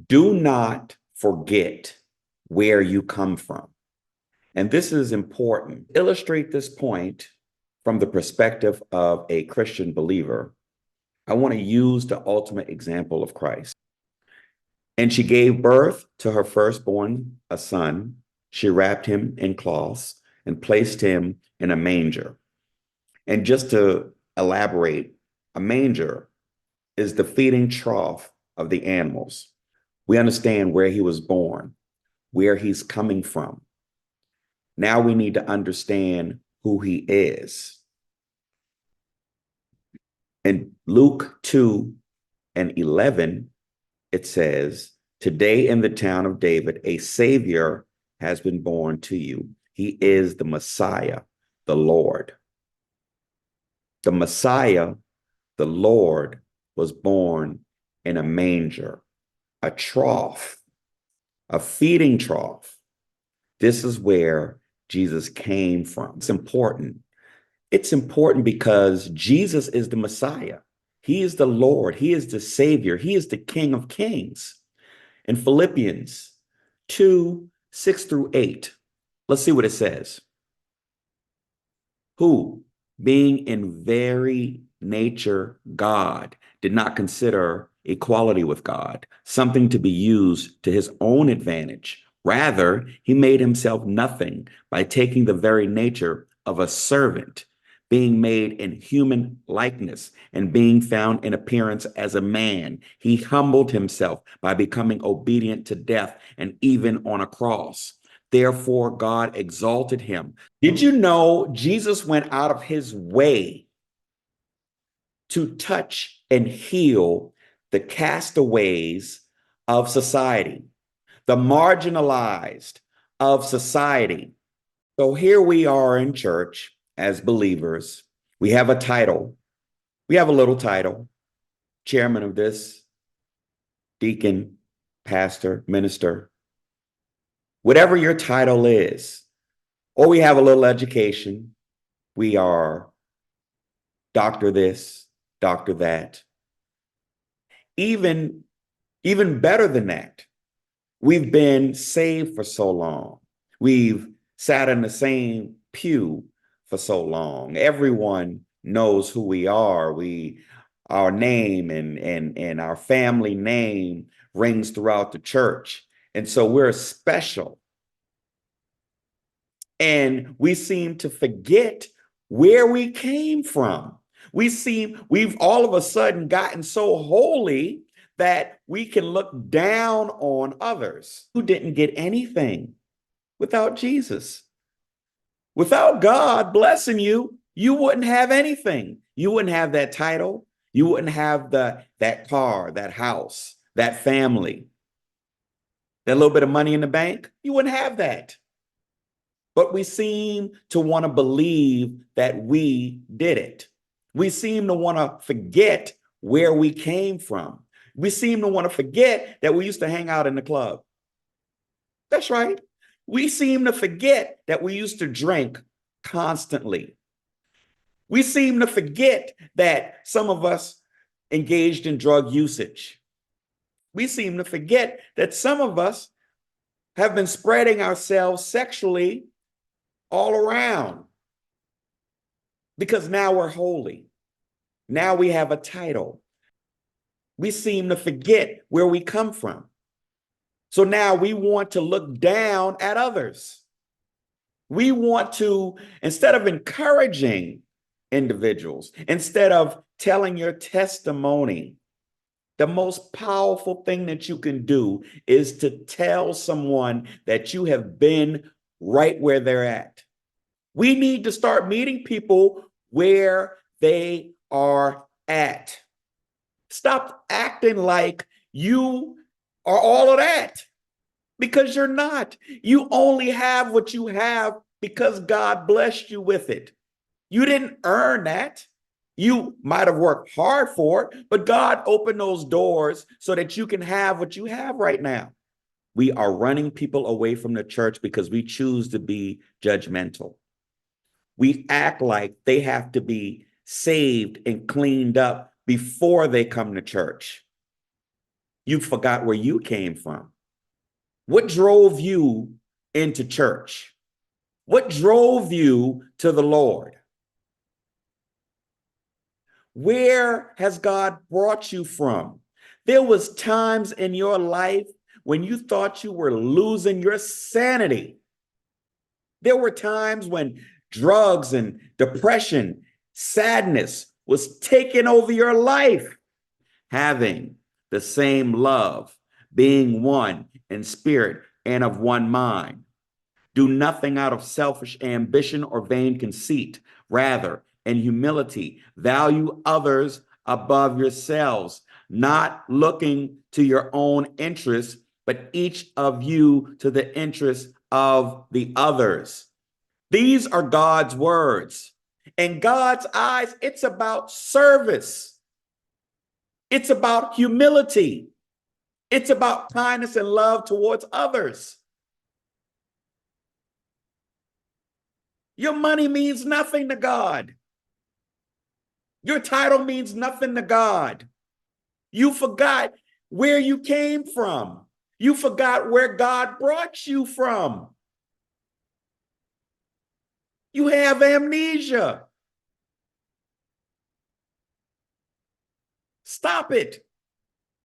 Do not forget where you come from. And this is important. Illustrate this point from the perspective of a Christian believer. I want to use the ultimate example of Christ. And she gave birth to her firstborn, a son. She wrapped him in cloths and placed him in a manger. And just to elaborate, a manger is the feeding trough of the animals. We understand where he was born, where he's coming from. Now we need to understand who he is. In Luke 2:11, it says, "Today in the town of David, a Savior has been born to you. He is the Messiah, the Lord." The Messiah, the Lord, was born in a manger, a trough, a feeding trough. This is where Jesus came from. It's important. It's important because Jesus is the Messiah. He is the Lord. He is the Savior. He is the King of Kings. In Philippians 2:6-8, let's see what it says. Who, being in very nature God, did not consider equality with God something to be used to his own advantage. Rather, he made himself nothing by taking the very nature of a servant, being made in human likeness and being found in appearance as a man. He humbled himself by becoming obedient to death and even on a cross. Therefore, God exalted him. Did you know Jesus went out of his way to touch and heal the castaways of society, the marginalized of society? So here we are in church as believers. We have a title. We have a little title, chairman of this, deacon, pastor, minister, whatever your title is. Or we have a little education. We are doctor this, doctor that. Even better than that, we've been saved for so long. We've sat in the same pew for so long. Everyone knows who we are. Our name and our family name rings throughout the church. And so we're special. And we seem to forget where we came from. We've all of a sudden gotten so holy that we can look down on others who didn't get anything without Jesus. Without God blessing you, you wouldn't have anything. You wouldn't have that title. You wouldn't have that car, that house, that family, that little bit of money in the bank. You wouldn't have that. But we seem to want to believe that we did it. We seem to want to forget where we came from. We seem to want to forget that we used to hang out in the club. That's right. We seem to forget that we used to drink constantly. We seem to forget that some of us engaged in drug usage. We seem to forget that some of us have been spreading ourselves sexually all around because now we're holy. Now we have a title. We seem to forget where we come from. So now we want to look down at others. We want to, instead of encouraging individuals, instead of telling your testimony, the most powerful thing that you can do is to tell someone that you have been right where they're at. We need to start meeting people where they are at. Stop acting like you are all of that, because you're not. You only have what you have because God blessed you with it. You didn't earn that. You might have worked hard for it, but God opened those doors so that you can have what you have right now. We are running people away from the church because we choose to be judgmental. We act like they have to be saved and cleaned up before they come to church. You forgot where you came from. What drove you into church? What drove you to the Lord? Where has God brought you from? There was times in your life when you thought you were losing your sanity. There were times when drugs and depression, sadness was taking over your life. Having the same love, being one in spirit and of one mind. Do nothing out of selfish ambition or vain conceit. Rather, in humility, value others above yourselves, not looking to your own interests, but each of you to the interests of the others. These are God's words. In God's eyes, it's about service. It's about humility. It's about kindness and love towards others. Your money means nothing to God. Your title means nothing to God. You forgot where you came from. You forgot where God brought you from. You have amnesia. Stop it.